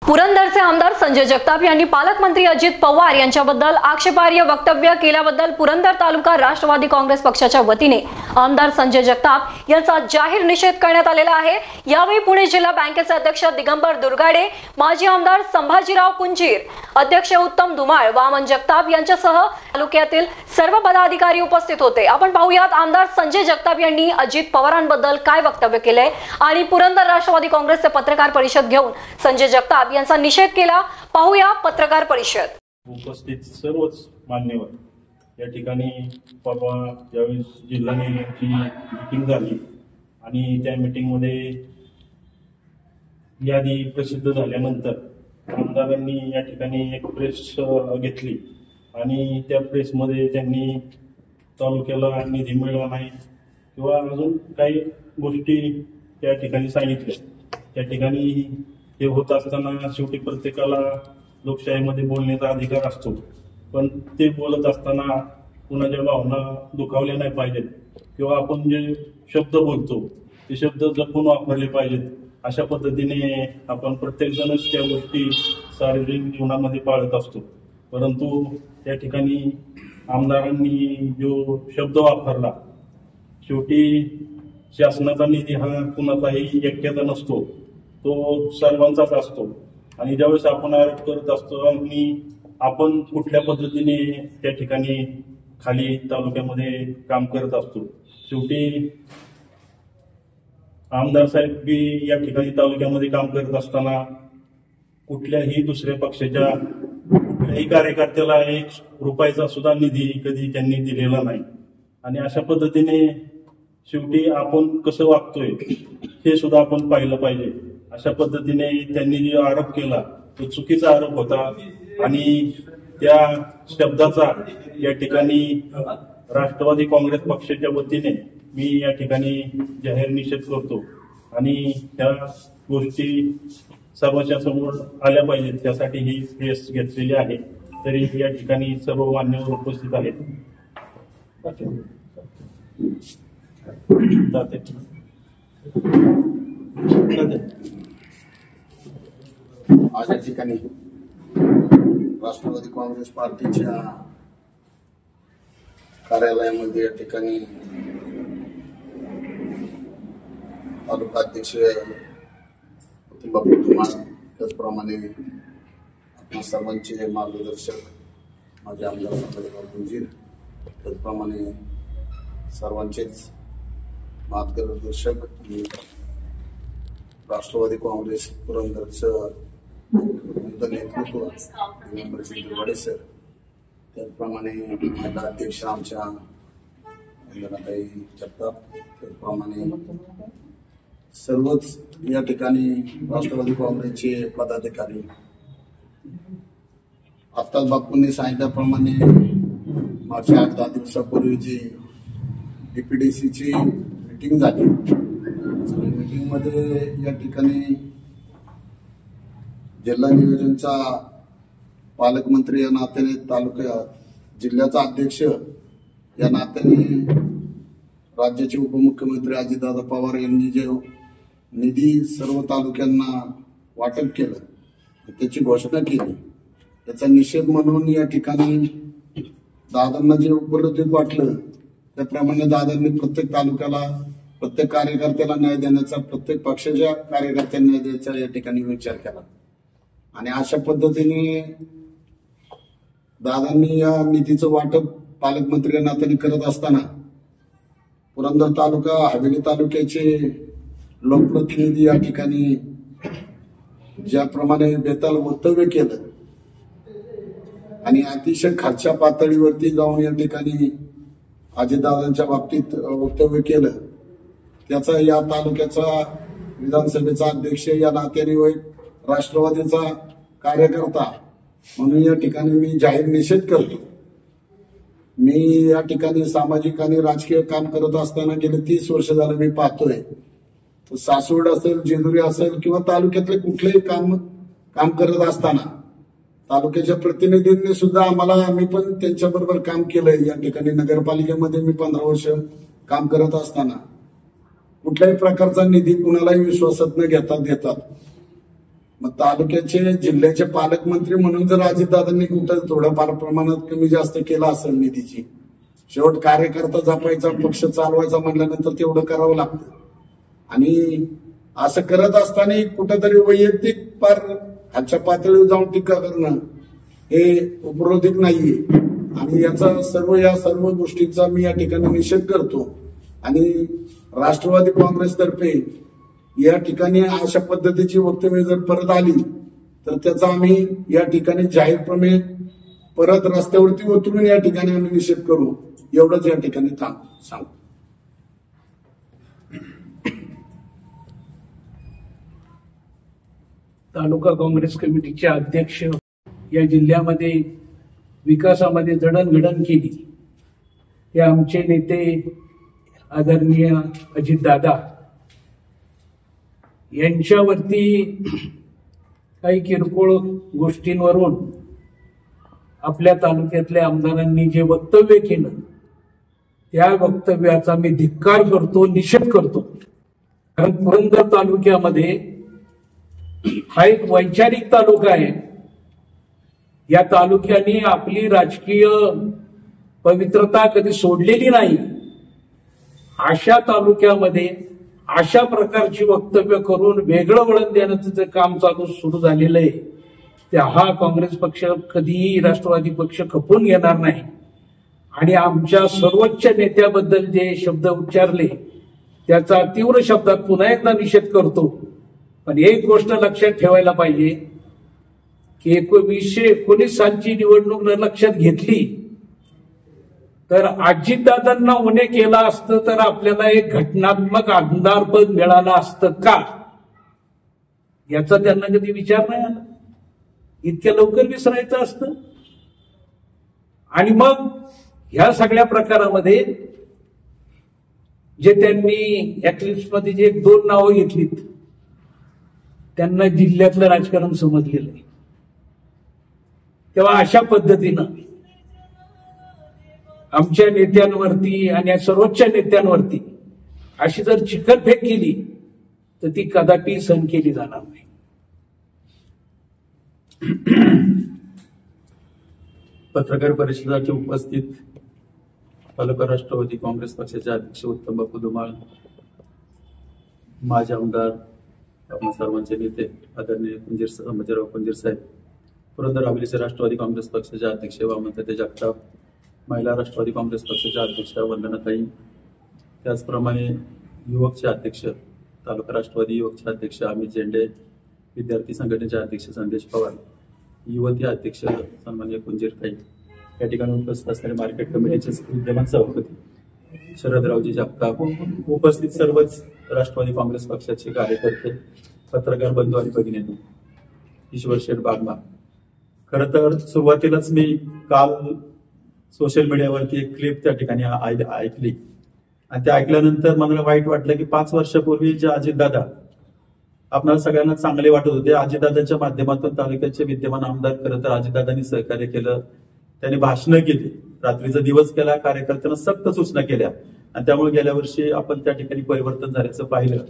पुरंदरचे आमदार संजय जगताप यांनी पालकमंत्री अजित पवार यांच्याबद्दल आक्षेपार्ह वक्तव्य केल्याबद्दल पुरंदर तालुका राष्ट्रवादी काँग्रेस पक्षाच्या वतीने आमदार संजय जगताप यांचा जाहीर निषेध करण्यात आलेला आहे। यावेळी पुणे जिल्हा बँकेचे अध्यक्ष दिगंबर दुर्गाडे, माजी आमदार संभाजीराव कुंजीर, अध्यक्ष उत्तम धुमाळ, वामन जगताप यांच्यासह तालुक्यातील सर्व पदाधिकारी उपस्थित होते। आपण पाहूयात आमदार संजय जगताप यांनी अजित पवारांबद्दल काय वक्तव्य केले आणि पुरंदर राष्ट्रवादी काँग्रेसचे पत्रकार परिषद घेऊन संजय जगताप यांचा निषेध केला। पाहूया पत्रकार परिषद। उपस्थित सर्वच मान्यवर या ठिकाणी परवा ज्यावेळी जिल्हा न्यायालयाची मीटिंग झाली आणि त्या मीटिंग मध्ये यादी प्रसिद्ध झाल्यानंतर आमदारांनी या ठिकाणी एक प्रेस घेतली आणि त्या प्रेसमध्ये त्यांनी तालुक्याला निधी मिळाला नाही किंवा अजून काही गोष्टी त्या ठिकाणी सांगितल्या। त्या ठिकाणी हे होत असताना शेवटी प्रत्येकाला लोकशाहीमध्ये बोलण्याचा अधिकार असतो, पण ते बोलत असताना कुणाच्या भावना दुखावल्या नाही पाहिजेत किंवा आपण जे शब्द बोलतो ते शब्द जपून वापरले पाहिजेत। अशा पद्धतीने आपण प्रत्येक जणच त्या गोष्टी सार्वजनिक जीवनामध्ये पाळत असतो, परंतु त्या ठिकाणी आमदारांनी जो शब्द वापरला, शेवटी शासनाचा निधी हा कुणाचाही एकट्याचा नसतो, तो सर्वांचाच असतो आणि ज्यावेळेस आपण आरोप करत असतो आणि आपण कुठल्या पद्धतीने त्या ठिकाणी खाली तालुक्यामध्ये काम करत असतो, शेवटी आमदार साहेब बी या ठिकाणी तालुक्यामध्ये काम करत असताना कुठल्याही दुसऱ्या पक्षाच्या कुठल्याही कार्यकर्त्याला एक रुपयाचा सुद्धा निधी कधी त्यांनी दिलेला नाही आणि अशा पद्धतीने शेवटी आपण कसं वागतोय हे सुद्धा आपण पाहिलं पाहिजे। अशा पद्धतीने त्यांनी जो आरोप केला तो चुकीचा आरोप होता आणि त्या शब्दाचा या ठिकाणी राष्ट्रवादी काँग्रेस पक्षाच्या वतीने मी या ठिकाणी जाहीर निषेध करतो आणि त्या गोष्टी सर्वांच्या समोर आल्या पाहिजेत, त्यासाठी ही प्रेस घेतलेली आहे। तरी या ठिकाणी सर्व मान्यवर उपस्थित आहेत। आज या ठिकाणी राष्ट्रवादी काँग्रेस पार्टीच्या कार्यालयामध्ये या ठिकाणी तालुका अध्यक्ष त्याचप्रमाणे आपल्या सर्वांचे मार्गदर्शक माझे आमदार संभाजीराव कुंजीर, त्याचप्रमाणे सर्वांचेच मार्गदर्शक आणि राष्ट्रवादी काँग्रेस पुरंदरचं नेतृत्व दिगंबर दुर्गाडे सर, त्याचप्रमाणे महिला अध्यक्ष आमच्या वंदनाताई जगताप, त्याचप्रमाणे सर्वच या ठिकाणी राष्ट्रवादी काँग्रेसचे पदाधिकारी। आत्ताच बापूंनी सांगितल्याप्रमाणे मागच्या 8-10 दिवसापूर्वी जी डीपीडीसीची मीटिंग झाली, मीटिंग मध्ये या ठिकाणी जिल्हा नियोजनचा पालकमंत्री या नात्याने, तालुका जिल्ह्याचा अध्यक्ष या नात्याने, राज्याचे उपमुख्यमंत्री अजितदादा पवार यांनी जे निधी सर्व तालुक्यांना वाटप केलं त्याची घोषणा केली, त्याचा निषेध म्हणून या ठिकाणी दादांना जे उपलब्धित वाटलं त्याप्रमाणे दादांनी प्रत्येक तालुक्याला, प्रत्येक कार्यकर्त्याला न्याय देण्याचा, प्रत्येक पक्षाच्या कार्यकर्त्यांना न्याय द्यायचा या ठिकाणी विचार केला आणि अशा पद्धतीने दादांनी या निधीचं वाटप पालकमंत्री नात्याने करत असताना पुरंदर तालुका, हवेली तालुक्याचे लोकप्रतिनिधी या ठिकाणी ज्याप्रमाणे बेताल वक्तव्य केलं आणि अतिशय खालच्या पातळीवरती जाऊन या ठिकाणी अजितदादांच्या बाबतीत वक्तव्य केलं, त्याचा या तालुक्याचा विधानसभेचा अध्यक्ष या नात्याने व राष्ट्रवादीचा कार्यकर्ता म्हणून या ठिकाणी मी जाहीर निषेध करतो। मी या ठिकाणी सामाजिक आणि राजकीय काम करत असताना गेले 30 वर्ष झालं मी पाहतोय, तर सासवड असेल, जेजुरी असेल किंवा तालुक्यातले कुठलेही काम करत असताना तालुक्याच्या प्रतिनिधींनी सुद्धा आम्हाला, मी पण त्यांच्याबरोबर काम केलंय। या ठिकाणी नगरपालिकेमध्ये मी 15 वर्ष काम करत असताना कुठल्याही प्रकारचा निधी कुणालाही विश्वासात न घेता देतात। मग तालुक्याचे जिल्ह्याचे पालकमंत्री म्हणून जर अजितदादांनी कुठं थोडंफार प्रमाणात कमी जास्त केला असेल निधीची, शेवट कार्यकर्ता जपायचा पक्ष चालवायचा म्हटल्यानंतर तेवढं करावं लागतं. आणि असं करत असताना कुठंतरी वैयक्तिक पार खालच्या पातळीवर जाऊन टीका करणं हे उपरोधिक नाहीये. आणि या सर्व गोष्टींचा मी या ठिकाणी निषेध करतो. आणि राष्ट्रवादी काँग्रेसतर्फे या ठिकाणी अशा पद्धतीची वक्तव्य जर परत आली तर त्याचा आम्ही या ठिकाणी जाहीरपणे परत रस्त्यावरती उतरून या ठिकाणी आम्ही निषेध करू, एवढंच या ठिकाणी सांगतो. तालुका काँग्रेस कमिटीचे अध्यक्ष या जिल्ह्यामध्ये विकासामध्ये जडणघडण केली ते आमचे नेते आदरणीय अजितदादा यांच्यावरती काही किरकोळ गोष्टींवरून आपल्या तालुक्यातल्या आमदारांनी जे वक्तव्य केलं त्या वक्तव्याचा मी धिक्कार करतो, निषेध करतो. कारण पुरंदर तालुक्यामध्ये हा एक वैचारिक तालुका आहे. या तालुक्याने आपली राजकीय पवित्रता कधी सोडलेली नाही. अशा तालुक्यामध्ये अशा प्रकारची वक्तव्य करून वेगळं वळण देण्याचं जे काम सुरू झालेलं आहे ते हा काँग्रेस पक्ष कधीही राष्ट्रवादी पक्ष खपून घेणार नाही. आणि आमच्या सर्वोच्च नेत्याबद्दल जे शब्द उच्चारले त्याचा तीव्र शब्दात पुन्हा एकदा निषेध करतो. पण एक गोष्ट लक्षात ठेवायला पाहिजे की 1919 सालची निवडणूक जर लक्षात घेतली तर अजितदादांना उणे केला असतं तर आपल्याला एक घटनात्मक आमदारपद मिळालं असतं का, याचा त्यांना कधी विचार नाही आला. इतक्या लवकर विसरायचं असतं. आणि मग ह्या सगळ्या प्रकारामध्ये जे त्यांनी मध्ये जे 2 नावं घेतलीत त्यांना जिल्ह्यातलं राजकारण समजलेलं आहे. तेव्हा अशा पद्धतीनं आमच्या नेत्यांवरती आणि सर्वोच्च नेत्यांवरती अशी जर चिखलफेक केली तर ती कदापि सहन केली जाणार नाही. पत्रकार परिषदेचे उपस्थित तालुका राष्ट्रवादी काँग्रेस पक्षाचे अध्यक्ष उत्तम बापू धुमाळ, माजी आमदार, आपण सर्वांचे नेते आदरणीय संभाजीराव कुंजीर साहेब, पुरंदर हवेलीचे राष्ट्रवादी काँग्रेस पक्षाचे अध्यक्ष वामनताई जगताप, महिला राष्ट्रवादी काँग्रेस पक्षाच्या अध्यक्ष वंदनाताई, त्याचप्रमाणे युवकचे अध्यक्ष तालुका राष्ट्रवादी युवकचे अध्यक्ष अमित झेंडे, विद्यार्थी संघटनेचे अध्यक्ष संदेश पवार, युवती अध्यक्ष सन्माननीय कुंजीरताई, या ठिकाणी उपस्थित असणारे मार्केट कमिटीचे विद्यमान सभापती शरदरावजी जगताप, उपस्थित सर्वच राष्ट्रवादी काँग्रेस पक्षाचे कार्यकर्ते, पत्रकार बंधू आणि भगिनींनो, ईश्वर शेठ बागमार. खरं तर सुरुवातीलाच मी काल सोशल मीडियावरती एक क्लिप त्या ठिकाणी ऐकली आणि ते ऐकल्यानंतर मला वाईट वाटलं की 5 वर्षापूर्वी जे अजितदादा आपल्याला सगळ्यांना चांगले वाटत होते, अजितदादांच्या माध्यमातून तालुक्याचे विद्यमान आमदार खरं तर अजितदादांनी सहकार्य केलं, त्यांनी भाषणं केली, रात्रीचा दिवस केला, कार्यकर्त्यांना सक्त सूचना केल्या आणि त्यामुळे गेल्या वर्षी आपण त्या ठिकाणी परिवर्तन झाल्याचं पाहिलं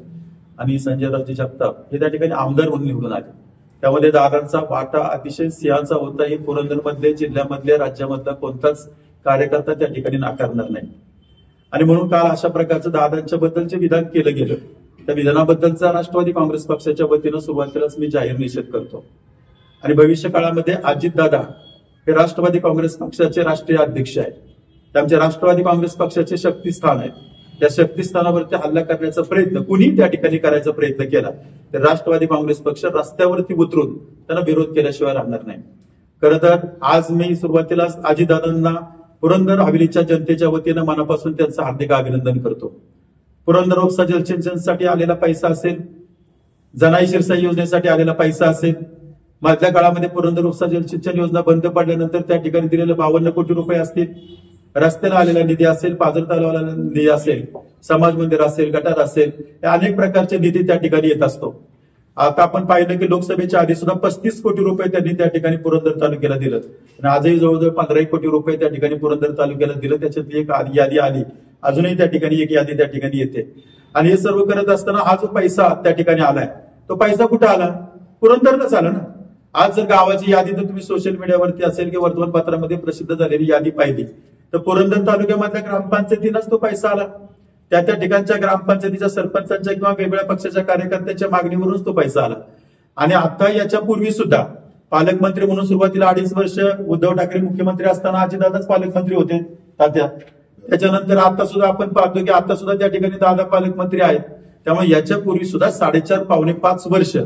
आणि संजयरावजी जगताप हे त्या ठिकाणी आमदार म्हणून निवडून आले. त्यामध्ये दादांचा वाटा अतिशय सिंहाचा होता. हे पुरंदरमध्ये, जिल्ह्यामधल्या, राज्यामधला कोणताच कार्यकर्ता त्या ठिकाणी नाकारणार नाही. आणि म्हणून काल अशा प्रकारचं दादांच्या बद्दलचे विधान केलं गेलं. त्या विधानाबद्दलचा राष्ट्रवादी काँग्रेस पक्षाच्या वतीनं सुरुवातीलाच मी जाहीर निषेध करतो. आणि भविष्य काळामध्ये अजितदादा हे राष्ट्रवादी काँग्रेस पक्षाचे राष्ट्रीय अध्यक्ष आहेत. त्यांचे राष्ट्रवादी काँग्रेस पक्षाचे शक्तीस्थान आहेत. त्या शक्तीस्थानावरती हल्ला करण्याचा प्रयत्न कुणी त्या ठिकाणी करायचा प्रयत्न केला तर राष्ट्रवादी काँग्रेस पक्ष रस्त्यावरती उतरून त्यांना विरोध केल्याशिवाय राहणार नाही. खरं तर आज मी सुरुवातीलाच अजितदादांना पुरंदर हवेलीच्या जनतेच्या वतीनं मनापासून त्यांचं हार्दिक अभिनंदन करतो. पुरंदर उपसा जलसिंचनसाठी आलेला पैसा असेल, जनाई शिरसाई योजनेसाठी आलेला पैसा असेल, मधल्या काळामध्ये पुरंदर उपसा जलसिंचन योजना बंद पडल्यानंतर त्या ठिकाणी दिलेले 52 कोटी रुपये असतील, रस्त्याला आलेला निधी असेल, पाझर तलावाला निधी असेल, समाज मंदिर असेल, गटार असेल, या अनेक प्रकारचे निधी त्या ठिकाणी येत असतो. आता आपण पाहिलं की लोकसभेच्या आधी सुद्धा 35 कोटी रुपये त्यांनी त्या ठिकाणी पुरंदर तालुक्याला दिलं आणि आजही जवळजवळ 15 कोटी रुपये त्या ठिकाणी पुरंदर तालुक्याला दिलं. त्याच्यातली एक यादी आली, अजूनही त्या ठिकाणी एक यादी त्या ठिकाणी येते. आणि हे सर्व करत असताना हा जो पैसा त्या ठिकाणी आलाय तो पैसा कुठे आला पुरंदरनं झालं ना. आज जर गावाची यादी तर तुम्ही सोशल मीडियावरती असेल किंवा वर्तमानपत्रामध्ये प्रसिद्ध झालेली यादी पाहिली तर पुरंदर तालुक्यामधल्या ग्रामपंचायतीनंच तो पैसा आला. त्या ठिकाणच्या ग्रामपंचायतीच्या सरपंचांच्या किंवा वेगळ्या पक्षाच्या कार्यकर्त्यांच्या मागणीवरूनच तो पैसा आला. आणि आता याच्यापूर्वी सुद्धा पालकमंत्री म्हणून सुरुवातीला 2.5 वर्ष उद्धव ठाकरे मुख्यमंत्री असताना अजितदादाच पालकमंत्री होते तात्या. त्याच्यानंतर आता सुद्धा आपण पाहतो की आता सुद्धा त्या ठिकाणी दादा पालकमंत्री आहेत. त्यामुळे याच्यापूर्वी सुद्धा 4.5 पावणे 5 वर्ष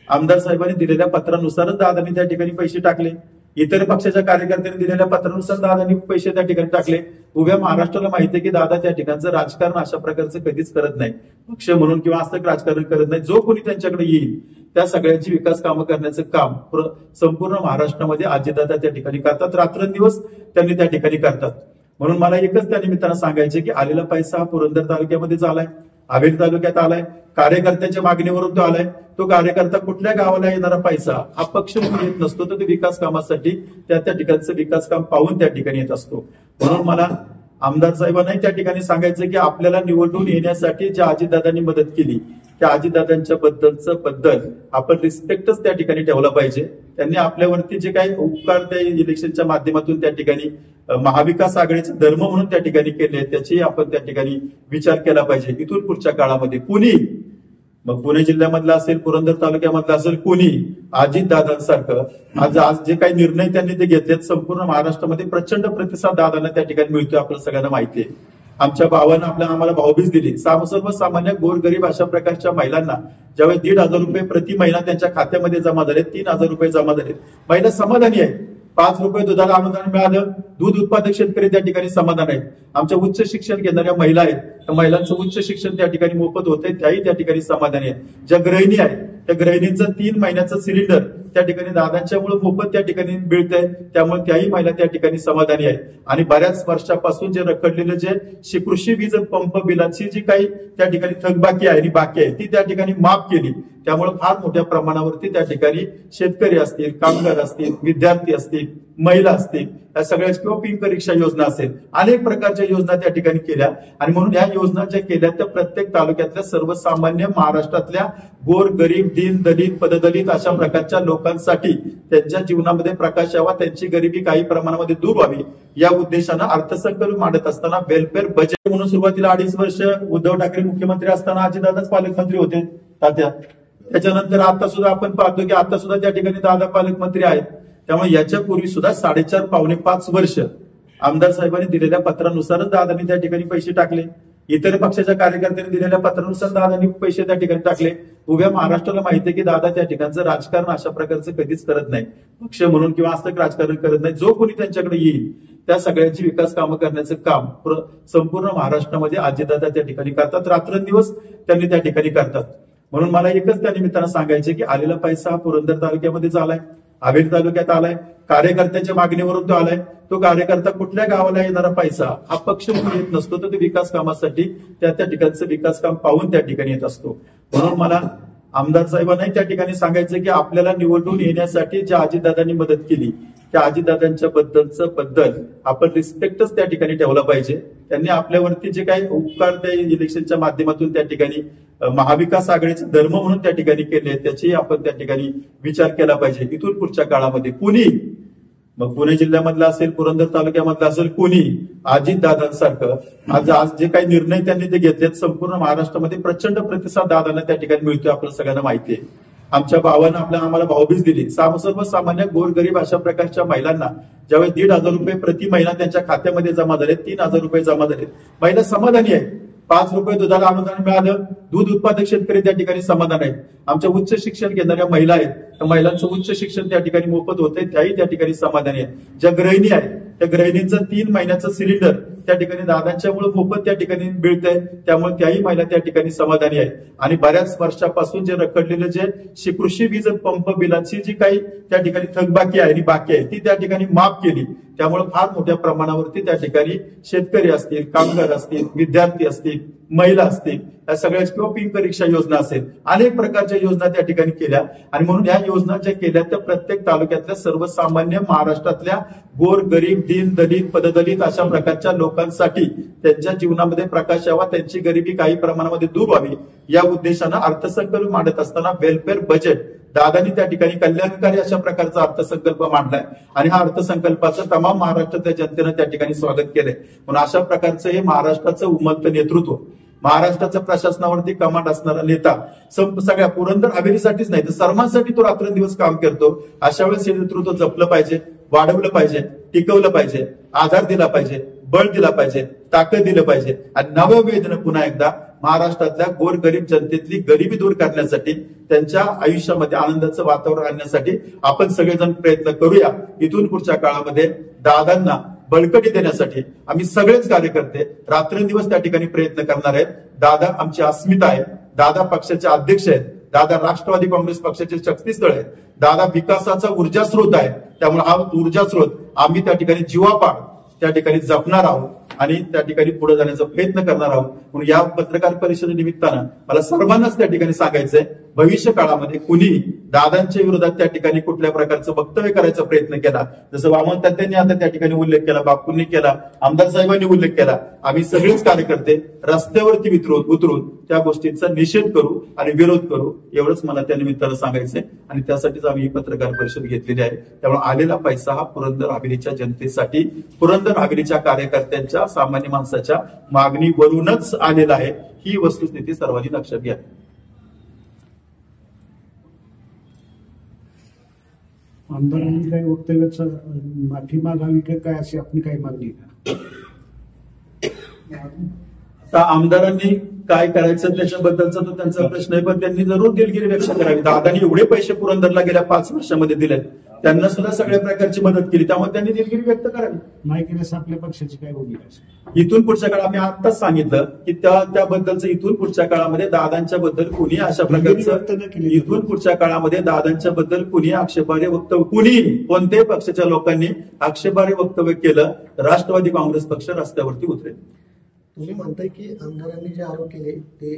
आमदार साहेबांनी दिलेल्या पत्रानुसारच दादांनी त्या ठिकाणी पैसे टाकले. इतर पक्षाच्या कार्यकर्त्यांनी दिलेल्या पत्रानुसार दादांनी पैसे त्या ठिकाणी टाकले. उभ्या महाराष्ट्राला माहिती आहे की दादा त्या ठिकाणचं राजकारण अशा प्रकारचं कधीच करत नाही, पक्ष म्हणून किंवा आस्तक राजकारण करत नाही. जो कोणी त्यांच्याकडे येईल त्या सगळ्यांची विकास कामं करण्याचं काम संपूर्ण महाराष्ट्रामध्ये अजितदादा त्या ठिकाणी करतात. रात्रंदिवस त्यांनी त्या ठिकाणी करतात. म्हणून मला एकच त्या निमित्तानं सांगायचे की आलेला पैसा हा पुरंदर तालुक्यामध्ये आलाय, हवेली तालुक्यात आलाय, कार्यकर्त्याच्या मागणीवरून तो आलाय. तो कार्यकर्ता कुठल्या गावाला येणारा पैसा हा पक्ष म्हणून येत नसतो, तर तो विकास कामासाठी त्या ठिकाणचं विकास काम पाहून त्या ठिकाणी येत असतो. म्हणून मला आमदार साहेबांनाही त्या ठिकाणी सांगायचं की आपल्याला निवडून येण्यासाठी ज्या अजितदादांनी मदत केली त्या अजितदादांच्या बद्दल आपण रिस्पेक्टच त्या ठिकाणी ठेवला पाहिजे. त्यांनी आपल्यावरती जे काही उपकार त्या इलेक्शनच्या माध्यमातून त्या ठिकाणी महाविकास आघाडीचा धर्म म्हणून त्या ठिकाणी केले त्याची आपण त्या ठिकाणी विचार केला पाहिजे. इथून पुढच्या काळामध्ये कुणी मग पुणे जिल्ह्यामधला असेल, पुरंदर तालुक्यामधला असेल, कोणी अजितदादांसारखं आज जे काही निर्णय त्यांनी ते घेतलेत संपूर्ण महाराष्ट्रामध्ये प्रचंड प्रतिसाद दादांना त्या ठिकाणी मिळतोय. आपल्याला सगळ्यांना माहिती आहे. आमच्या भावानं आम्हाला भाऊबीज दिली. सर्वसामान्य गोरगरीब अशा प्रकारच्या महिलांना ज्यावेळी 1,500 रुपये प्रति महिना त्यांच्या खात्यामध्ये जमा झाले, 3,000 रुपये जमा झाले, महिला समाधानी आहे. 5 रुपये दुधाला अनुदान मिळालं, दूध उत्पादक शेतकरी त्या ठिकाणी समाधान आहेत. आमच्या उच्च शिक्षण घेणाऱ्या महिला आहेत, त्या महिलांचं उच्च शिक्षण त्या ठिकाणी मोफत होते, त्याही त्या ठिकाणी समाधानी आहेत. ज्या गृहिणी आहेत त्या गृहिणींचं 3 महिन्याचं सिलेंडर त्या ठिकाणी दादांच्यामुळे मोफत त्या ठिकाणी मिळतंय, त्यामुळे त्याही महिला त्या ठिकाणी समाधानी आहेत. आणि बऱ्याच वर्षापासून जे रखडलेलं जे कृषी वीज पंप बिलाची जी काही त्या ठिकाणी थकबाकी आहे आणि बाकी आहे ती त्या ठिकाणी माफ केली. त्यामुळे फार मोठ्या प्रमाणावरती त्या ठिकाणी शेतकरी असतील, कामगार असतील, विद्यार्थी असतील, महिला असतील, या सगळ्याच किंवा पिंक रिक्षा योजना असेल, अनेक प्रकारच्या योजना त्या ठिकाणी केल्या. आणि म्हणून या योजना ज्या केल्या त्या प्रत्येक तालुक्यातल्या सर्वसामान्य महाराष्ट्रातल्या गोर गरीब दीन दलित पददलित अशा प्रकारच्या लोकांसाठी त्यांच्या जीवनामध्ये प्रकाश यावा, त्यांची गरिबी काही प्रमाणामध्ये दूर व्हावी या उद्देशानं अर्थसंकल्प मांडत असताना वेलफेअर बजेट म्हणून सुरुवातीला 2.5 वर्ष उद्धव ठाकरे मुख्यमंत्री असताना अजितदादाच पालकमंत्री होते तात्या. त्याच्यानंतर आता सुद्धा आपण पाहतो की आता सुद्धा त्या ठिकाणी दादा पालकमंत्री आहेत. त्यामुळे याच्यापूर्वी सुद्धा 4.5 पावणे 5 वर्ष आमदार साहेबांनी दिलेल्या पत्रानुसारच दादांनी त्या ठिकाणी पैसे टाकले. इतर पक्षाच्या कार्यकर्त्यांनी दिलेल्या पत्रानुसार दादांनी पैसे त्या ठिकाणी टाकले. उभ्या महाराष्ट्राला माहिती आहे की दादा त्या ठिकाणचं राजकारण अशा प्रकारचं कधीच करत नाही, पक्ष म्हणून किंवा आस्तक राजकारण करत नाही. जो कोणी त्यांच्याकडे येईल त्या सगळ्यांची विकास कामं करण्याचं काम संपूर्ण महाराष्ट्रामध्ये अजितदादा त्या ठिकाणी करतात. रात्रंदिवस त्यांनी त्या ठिकाणी करतात. म्हणून मला एकच त्या निमित्तानं सांगायचे की आलेला पैसा हा पुरंदर तालुक्यामध्ये आलाय, हवेली तालुक्यात आलाय, कार्यकर्त्याच्या मागणीवरून तो आलाय. तो कार्यकर्ता कुठल्या गावाला येणारा पैसा हा पक्ष म्हणून येत नसतो, तर तो विकास कामासाठी त्या ठिकाणचं विकास काम पाहून त्या ठिकाणी येत असतो. म्हणून मला आमदार साहेबांनाही त्या ठिकाणी सांगायचं की आपल्याला निवडून येण्यासाठी ज्या अजितदादांनी मदत केली त्या अजितदादांच्या बद्दल आपण रिस्पेक्टच त्या ठिकाणी ठेवला पाहिजे. त्यांनी आपल्यावरती जे काही उपकार त्या इलेक्शनच्या माध्यमातून त्या ठिकाणी महाविकास आघाडीचा धर्म म्हणून त्या ठिकाणी केले त्याची आपण त्या ठिकाणी विचार केला पाहिजे. इथून पुढच्या काळामध्ये कुणी मग पुणे जिल्ह्यामधला असेल, पुरंदर तालुक्यामधला असेल, कोणी अजितदादांसारखं आज जे काही निर्णय त्यांनी ते घेतलेत संपूर्ण महाराष्ट्रामध्ये प्रचंड प्रतिसाद दादांना त्या ठिकाणी मिळतोय. आपल्याला सगळ्यांना माहिती आहे. आमच्या भावानं आम्हाला भाऊबीज दिली. सर्वसामान्य गोरगरीब अशा प्रकारच्या महिलांना ज्यावेळी 1,500 रुपये प्रति महिना त्यांच्या खात्यामध्ये जमा झाले, 3,000 रुपये जमा झाले, महिला समाधानी आहेत. 5 रुपये दुधाला अनुदान मिळालं, दूध उत्पादक शेतकरी त्या ठिकाणी समाधान आहेत. आमच्या उच्च शिक्षण घेणाऱ्या महिला आहेत, त्या महिलांचं उच्च शिक्षण त्या ठिकाणी मोफत होते, त्याही त्या ठिकाणी समाधानी आहेत. ज्या गृहिणी आहेत त्या गृहिणींचं 3 महिन्याचं सिलेंडर त्या ठिकाणी दादांच्यामुळे मोफत त्या ठिकाणी मिळतंय, त्यामुळे त्याही महिला त्या ठिकाणी समाधानी आहेत. आणि बऱ्याच वर्षापासून जे रखडलेलं जे कृषी वीज पंप बिलाची जी काही त्या ठिकाणी थकबाकी आहे आणि बाकी आहे ती त्या ठिकाणी माफ केली. त्यामुळे फार मोठ्या प्रमाणावरती त्या ठिकाणी शेतकरी असतील, कामगार असतील, विद्यार्थी असतील, महिला असतील, या सगळ्याच किंवा पिंक रिक्षा योजना असेल, अनेक प्रकारच्या योजना त्या ठिकाणी केल्या. आणि म्हणून या योजना ज्या केल्या त्या प्रत्येक तालुक्यातल्या सर्वसामान्य महाराष्ट्रातल्या गोर गरीब दीन दलित पददलित अशा प्रकारच्या लोकांसाठी त्यांच्या जीवनामध्ये प्रकाश यावा, त्यांची गरिबी काही प्रमाणामध्ये दूर व्हावी या उद्देशानं अर्थसंकल्प मांडत असताना वेलफेअर बजेट दादांनी त्या ठिकाणी कल्याणकारी अशा प्रकारचा अर्थसंकल्प मांडलाय आणि हा अर्थसंकल्पाचं तमाम महाराष्ट्रातल्या जनतेनं त्या ठिकाणी स्वागत केलंय. म्हणून अशा प्रकारचं हे महाराष्ट्राचं उमलतं नेतृत्व, महाराष्ट्राच्या प्रशासनावरती कमांड असणारा नेता सगळ्या पुरंदर हवेलीसाठीच नाही तर सर्वांसाठी तो रात्रंदिवस काम करतो. अशा वेळेस हे नेतृत्व जपलं पाहिजे, वाढवलं पाहिजे, टिकवलं पाहिजे, आधार दिला पाहिजे, बळ दिला पाहिजे, ताकद दिलं पाहिजे आणि नववेदनं पुन्हा एकदा महाराष्ट्रातल्या गोरगरीब जनतेतली गरिबी दूर करण्यासाठी, त्यांच्या आयुष्यामध्ये आनंदाचं वातावरण आणण्यासाठी आपण सगळेजण प्रयत्न करूया. इथून पुढच्या काळामध्ये दादांना बळकटी देण्यासाठी आम्ही सगळेच कार्यकर्ते रात्रंदिवस त्या ठिकाणी प्रयत्न करणार आहेत. दादा आमची अस्मिता आहे, दादा पक्षाचे अध्यक्ष आहेत, दादा राष्ट्रवादी काँग्रेस पक्षाचे शक्तीस्थळ आहेत, दादा विकासाचा ऊर्जा स्रोत आहे. त्यामुळे हा ऊर्जा स्रोत आम्ही त्या ठिकाणी जीवापाड त्या ठिकाणी जपणार आहोत आणि त्या ठिकाणी पुढे जाण्याचा प्रयत्न करणार आहोत. म्हणून या पत्रकार परिषदेनिमित्तानं मला सर्वांनाच त्या ठिकाणी सांगायचंय, भविष्य काळामध्ये कुणी दादांच्या विरोधात त्या ठिकाणी कुठल्या प्रकारचं वक्तव्य करायचा प्रयत्न केला, जसं वामन तात्यांनी आता त्या ठिकाणी उल्लेख केला, बापूंनी केला, आमदार साहेबांनी उल्लेख केला, आम्ही सगळेच कार्यकर्ते रस्त्यावरती उतरून त्या गोष्टींचा निषेध करू आणि विरोध करू, एवढंच मला त्या निमित्तानं सांगायचंय. आणि त्यासाठीच आम्ही ही पत्रकार परिषद घेतलेली आहे. त्यामुळे आलेला पैसा हा पुरंदर हवेलीच्या जनतेसाठी, पुरंदर हवेलीच्या कार्यकर्त्यांच्या, सामान्य माणसाच्या मागणीवरूनच आलेला आहे. ही वस्तुस्थिती सर्वांनी लक्षात घ्या. आमदारांनी काही वक्तव्याचा माफी मागावी का काय अशी आपली काही मागणी आहे? आता आमदारांनी काय करायचं त्याच्याबद्दलचा तो त्यांचा प्रश्न आहे, पण त्यांनी जरूर दिलगिरी व्यक्त करावी. दादांनी एवढे पैसे पुरंदरला गेल्या 5 वर्षामध्ये दिलेत, त्यांना सुद्धा सगळ्या प्रकारची मदत केली, त्यामुळे त्यांनी दिलगिरी व्यक्त करावी. नाही केल्यास आपल्या पक्षाची काय भूमिका असेल? इथून पुढच्या काळात आम्ही आताच सांगितलं की त्याबद्दलचं इथून पुढच्या काळामध्ये दादांच्या बद्दल कुणी अशा प्रकारचं, इथून पुढच्या काळामध्ये दादांच्या बद्दल कुणी आक्षेपार्ह वक्तव्य, कुणी कोणत्याही पक्षाच्या लोकांनी आक्षेपार्ह वक्तव्य केलं, राष्ट्रवादी काँग्रेस पक्ष रस्त्यावरती उतरेल. तुम्ही म्हणताय की आमदारांनी जे आरोप केले ते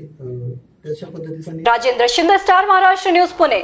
तशा पद्धतीने राजेंद्र शिंदे, स्टार महाराष्ट्र न्यूज, पुणे.